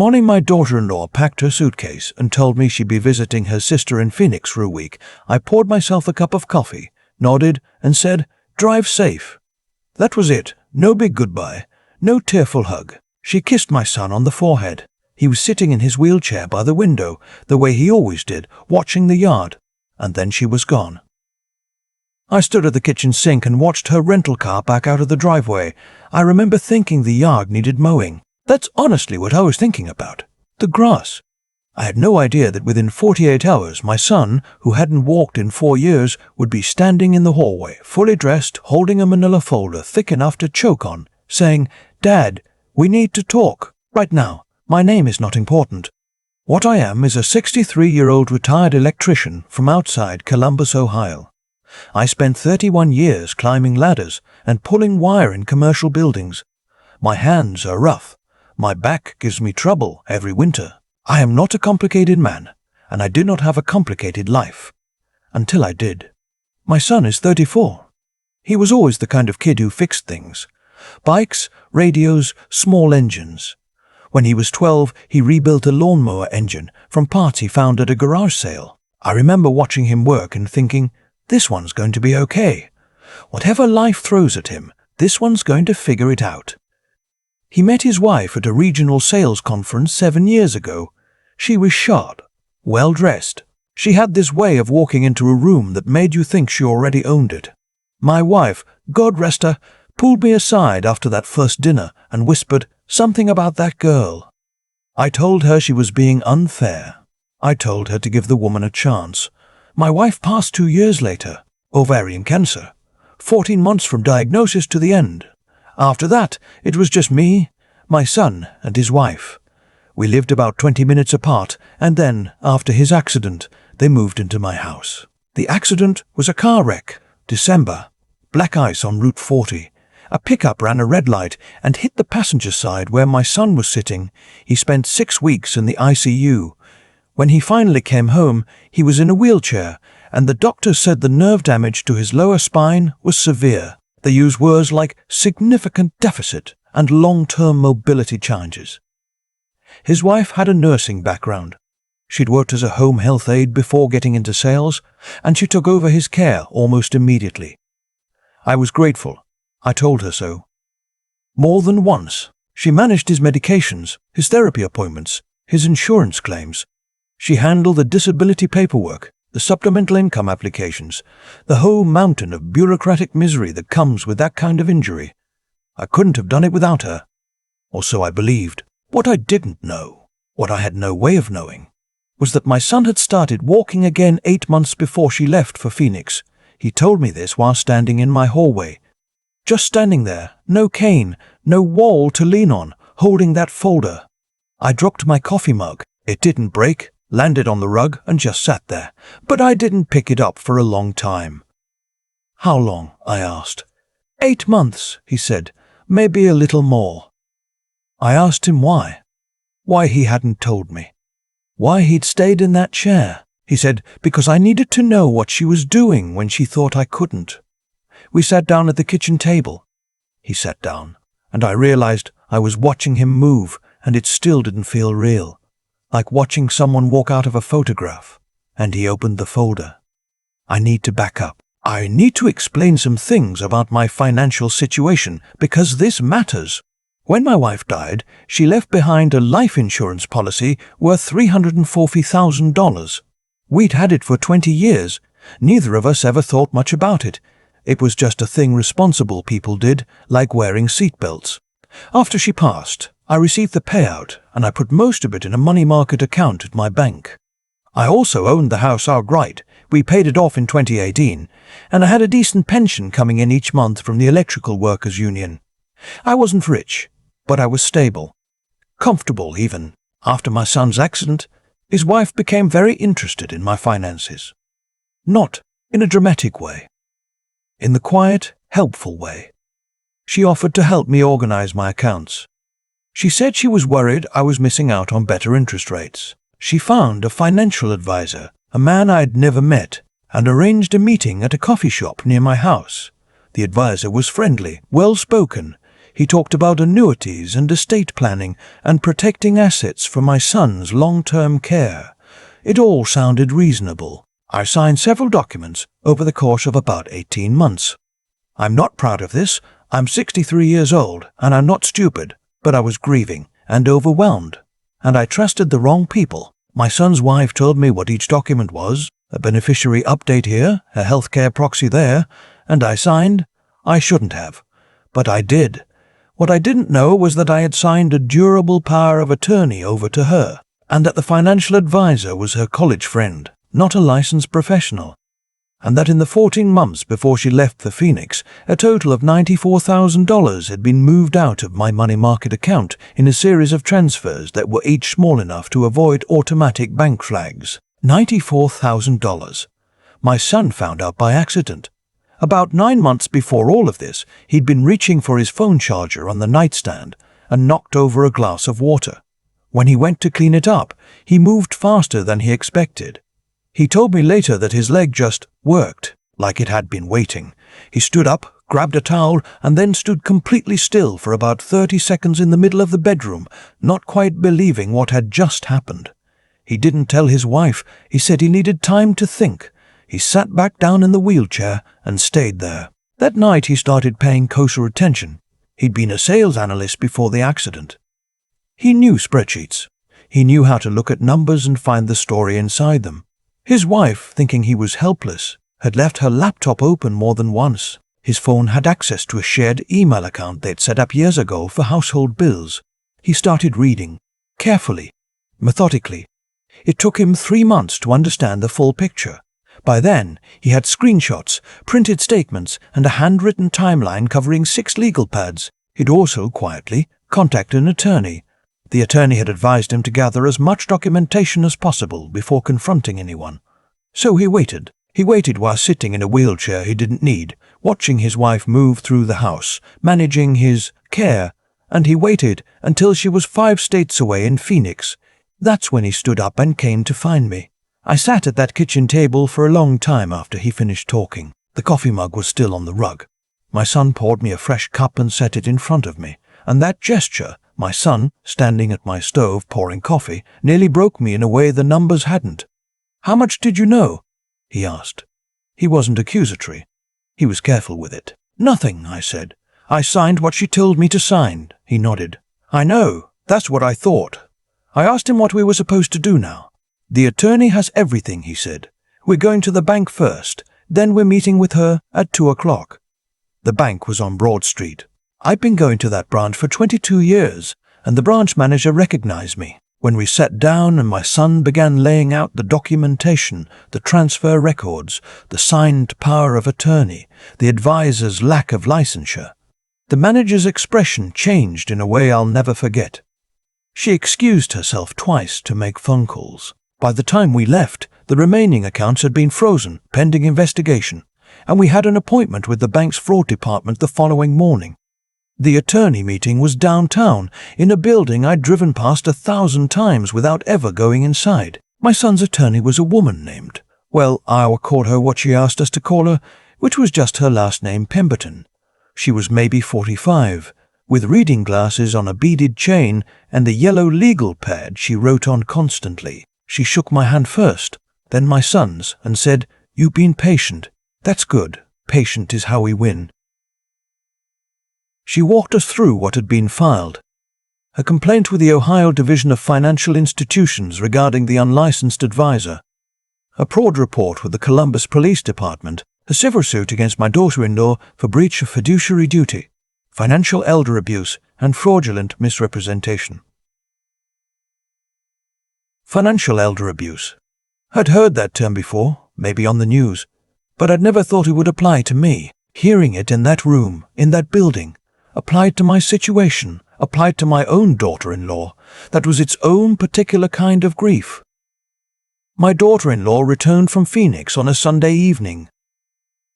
Morning, my daughter-in-law packed her suitcase and told me she'd be visiting her sister in Phoenix for a week. I poured myself a cup of coffee, nodded, and said, "Drive safe." That was it. No big goodbye. No tearful hug. She kissed my son on the forehead. He was sitting in his wheelchair by the window, the way he always did, watching the yard. And then she was gone. I stood at the kitchen sink and watched her rental car back out of the driveway. I remember thinking the yard needed mowing. That's honestly what I was thinking about. The grass. I had no idea that within 48 hours my son, who hadn't walked in 4 years, would be standing in the hallway, fully dressed, holding a manila folder thick enough to choke on, saying, "Dad, we need to talk. Right now. My name is not important. What I am is a 63-year-old retired electrician from outside Columbus, Ohio. I spent 31 years climbing ladders and pulling wire in commercial buildings. My hands are rough. My back gives me trouble every winter. I am not a complicated man, and I did not have a complicated life. Until I did. My son is 34. He was always the kind of kid who fixed things. Bikes, radios, small engines. When he was 12, he rebuilt a lawnmower engine from parts he found at a garage sale. I remember watching him work and thinking, this one's going to be okay. Whatever life throws at him, this one's going to figure it out. He met his wife at a regional sales conference 7 years ago. She was short, well-dressed. She had this way of walking into a room that made you think she already owned it. My wife, God rest her, pulled me aside after that first dinner and whispered something about that girl. I told her she was being unfair. I told her to give the woman a chance. My wife passed 2 years later, ovarian cancer, 14 months from diagnosis to the end. After that, it was just me, my son, and his wife. We lived about 20 minutes apart, and then, after his accident, they moved into my house. The accident was a car wreck, December, black ice on Route 40. A pickup ran a red light and hit the passenger side where my son was sitting. He spent 6 weeks in the ICU. When he finally came home, he was in a wheelchair, and the doctor said the nerve damage to his lower spine was severe. They used words like significant deficit and long-term mobility challenges. His wife had a nursing background. She'd worked as a home health aide before getting into sales, and she took over his care almost immediately. I was grateful. I told her so. More than once, she managed his medications, his therapy appointments, his insurance claims. She handled the disability paperwork, the supplemental income applications, the whole mountain of bureaucratic misery that comes with that kind of injury. I couldn't have done it without her. Or so I believed. What I didn't know, what I had no way of knowing, was that my son had started walking again 8 months before she left for Phoenix. He told me this while standing in my hallway. Just standing there, no cane, no wall to lean on, holding that folder. I dropped my coffee mug. It didn't break, landed on the rug, and just sat there. But I didn't pick it up for a long time. How long? I asked. 8 months, he said. Maybe a little more. I asked him why. Why he hadn't told me. Why he'd stayed in that chair. He said, because I needed to know what she was doing when she thought I couldn't. We sat down at the kitchen table. He sat down, and I realized I was watching him move, and it still didn't feel real. Like watching someone walk out of a photograph. And he opened the folder. I need to back up. I need to explain some things about my financial situation, because this matters. When my wife died, she left behind a life insurance policy worth $340,000. We'd had it for 20 years. Neither of us ever thought much about it. It was just a thing responsible people did, like wearing seatbelts. After she passed, I received the payout, and I put most of it in a money market account at my bank. I also owned the house outright. We paid it off in 2018, and I had a decent pension coming in each month from the Electrical Workers Union. I wasn't rich, but I was stable. Comfortable, even. After my son's accident, his wife became very interested in my finances. Not in a dramatic way. In the quiet, helpful way. She offered to help me organize my accounts. She said she was worried I was missing out on better interest rates. She found a financial advisor, a man I'd never met, and arranged a meeting at a coffee shop near my house. The advisor was friendly, well-spoken. He talked about annuities and estate planning and protecting assets for my son's long-term care. It all sounded reasonable. I signed several documents over the course of about 18 months. I'm not proud of this. I'm 63 years old, and I'm not stupid, but I was grieving and overwhelmed, and I trusted the wrong people. My son's wife told me what each document was, a beneficiary update here, a healthcare proxy there, and I signed. I shouldn't have, but I did. What I didn't know was that I had signed a durable power of attorney over to her, and that the financial advisor was her college friend, not a licensed professional, and that in the 14 months before she left for Phoenix, a total of $94,000 had been moved out of my money market account in a series of transfers that were each small enough to avoid automatic bank flags. $94,000. My son found out by accident. About 9 months before all of this, he'd been reaching for his phone charger on the nightstand and knocked over a glass of water. When he went to clean it up, he moved faster than he expected. He told me later that his leg just worked, like it had been waiting. He stood up, grabbed a towel, and then stood completely still for about 30 seconds in the middle of the bedroom, not quite believing what had just happened. He didn't tell his wife. He said he needed time to think. He sat back down in the wheelchair and stayed there. That night he started paying closer attention. He'd been a sales analyst before the accident. He knew spreadsheets. He knew how to look at numbers and find the story inside them. His wife, thinking he was helpless, had left her laptop open more than once. His phone had access to a shared email account they'd set up years ago for household bills. He started reading, carefully, methodically. It took him 3 months to understand the full picture. By then, he had screenshots, printed statements, and a handwritten timeline covering 6 legal pads. He'd also, quietly, contacted an attorney. The attorney had advised him to gather as much documentation as possible before confronting anyone. So he waited. He waited while sitting in a wheelchair he didn't need, watching his wife move through the house, managing his care, and he waited until she was 5 states away in Phoenix. That's when he stood up and came to find me. I sat at that kitchen table for a long time after he finished talking. The coffee mug was still on the rug. My son poured me a fresh cup and set it in front of me, and that gesture, my son, standing at my stove pouring coffee, nearly broke me in a way the numbers hadn't. "How much did you know?" he asked. He wasn't accusatory. He was careful with it. "Nothing," I said. "I signed what she told me to sign." He nodded. "I know. That's what I thought." I asked him what we were supposed to do now. "The attorney has everything," he said. "We're going to the bank first, then we're meeting with her at 2 o'clock. The bank was on Broad Street. I've been going to that branch for 22 years, and the branch manager recognized me. When we sat down and my son began laying out the documentation, the transfer records, the signed power of attorney, the advisor's lack of licensure, the manager's expression changed in a way I'll never forget. She excused herself twice to make phone calls. By the time we left, the remaining accounts had been frozen, pending investigation, and we had an appointment with the bank's fraud department the following morning. The attorney meeting was downtown, in a building I'd driven past 1,000 times without ever going inside. My son's attorney was a woman named, well, I'll call her what she asked us to call her, which was just her last name, Pemberton. She was maybe 45, with reading glasses on a beaded chain and the yellow legal pad she wrote on constantly. She shook my hand first, then my son's, and said, "You've been patient. That's good. Patient is how we win." She walked us through what had been filed. A complaint with the Ohio Division of Financial Institutions regarding the unlicensed advisor, a fraud report with the Columbus Police Department, a civil suit against my daughter-in-law for breach of fiduciary duty, financial elder abuse, and fraudulent misrepresentation. Financial elder abuse. I'd heard that term before, maybe on the news, but I'd never thought it would apply to me. Hearing it in that room, in that building, applied to my situation, applied to my own daughter-in-law, that was its own particular kind of grief. My daughter-in-law returned from Phoenix on a Sunday evening.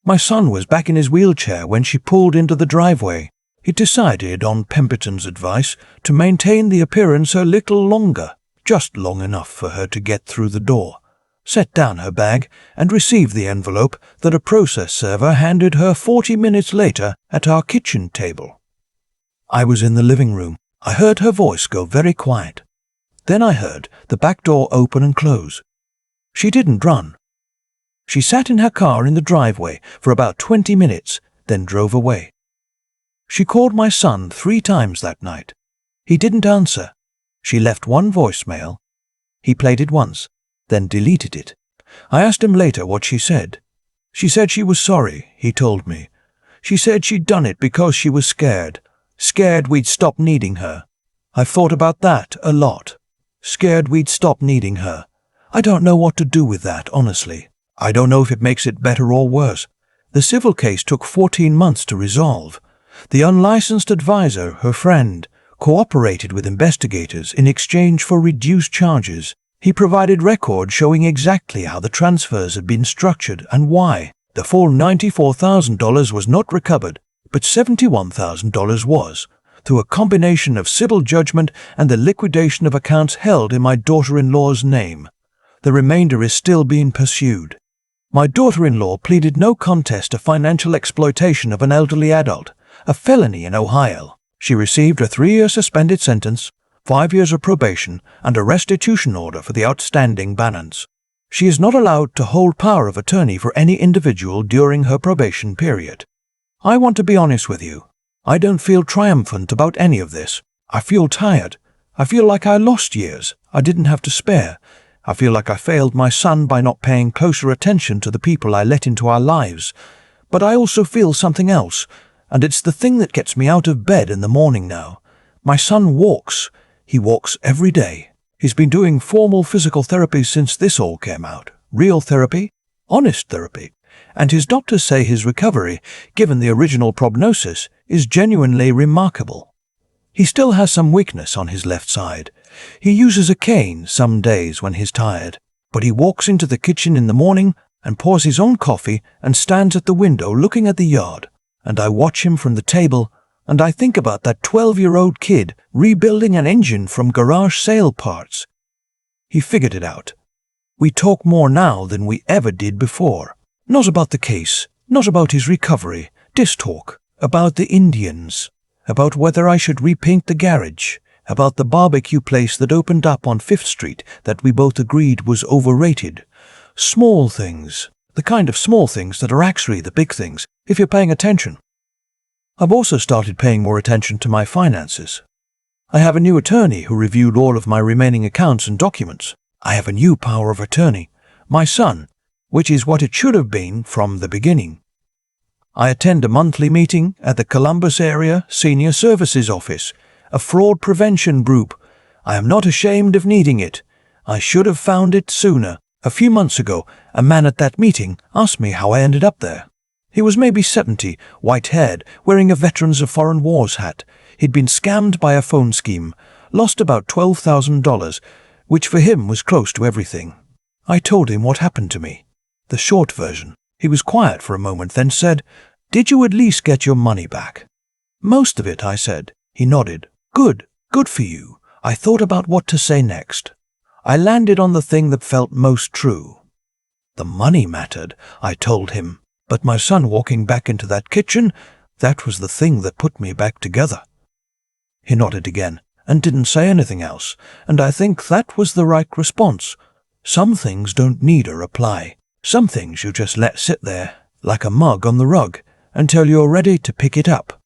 My son was back in his wheelchair when she pulled into the driveway. He decided, on Pemberton's advice, to maintain the appearance a little longer, just long enough for her to get through the door, set down her bag, and receive the envelope that a process server handed her 40 minutes later at our kitchen table. I was in the living room. I heard her voice go very quiet. Then I heard the back door open and close. She didn't run. She sat in her car in the driveway for about 20 minutes, then drove away. She called my son 3 times that night. He didn't answer. She left one voicemail. He played it once, then deleted it. I asked him later what she said. She said she was sorry, he told me. She said she'd done it because she was scared. Scared we'd stop needing her. I've thought about that a lot. Scared we'd stop needing her. I don't know what to do with that, honestly. I don't know if it makes it better or worse. The civil case took 14 months to resolve. The unlicensed advisor, her friend, cooperated with investigators in exchange for reduced charges. He provided records showing exactly how the transfers had been structured and why. The full $94,000 was not recovered, but $71,000 was, through a combination of civil judgment and the liquidation of accounts held in my daughter-in-law's name. The remainder is still being pursued. My daughter-in-law pleaded no contest to financial exploitation of an elderly adult, a felony in Ohio. She received a 3-year suspended sentence, 5 years of probation, and a restitution order for the outstanding balance. She is not allowed to hold power of attorney for any individual during her probation period. I want to be honest with you. I don't feel triumphant about any of this. I feel tired. I feel like I lost years I didn't have to spare. I feel like I failed my son by not paying closer attention to the people I let into our lives. But I also feel something else, and it's the thing that gets me out of bed in the morning now. My son walks. He walks every day. He's been doing formal physical therapy since this all came out. Real therapy, honest therapy. And his doctors say his recovery, given the original prognosis, is genuinely remarkable. He still has some weakness on his left side. He uses a cane some days when he's tired, but he walks into the kitchen in the morning and pours his own coffee and stands at the window looking at the yard, and I watch him from the table, and I think about that 12-year-old kid rebuilding an engine from garage sale parts. He figured it out. We talk more now than we ever did before. Not about the case, not about his recovery, just talk about the Indians, about whether I should repaint the garage, about the barbecue place that opened up on 5th Street that we both agreed was overrated. Small things, the kind of small things that are actually the big things, if you're paying attention. I've also started paying more attention to my finances. I have a new attorney who reviewed all of my remaining accounts and documents. I have a new power of attorney, my son, which is what it should have been from the beginning. I attend a monthly meeting at the Columbus Area Senior Services Office, a fraud prevention group. I am not ashamed of needing it. I should have found it sooner. A few months ago, a man at that meeting asked me how I ended up there. He was maybe 70, white-haired, wearing a Veterans of Foreign Wars hat. He'd been scammed by a phone scheme, lost about $12,000, which for him was close to everything. I told him what happened to me. The short version. He was quiet for a moment, then said, "Did you at least get your money back?" "Most of it," I said. He nodded. Good for you." I thought about what to say next. I landed on the thing that felt most true. The money mattered, I told him. But my son walking back into that kitchen, that was the thing that put me back together. He nodded again and didn't say anything else, and I think that was the right response. Some things don't need a reply. Some things you just let sit there, like a mug on the rug, until you're ready to pick it up.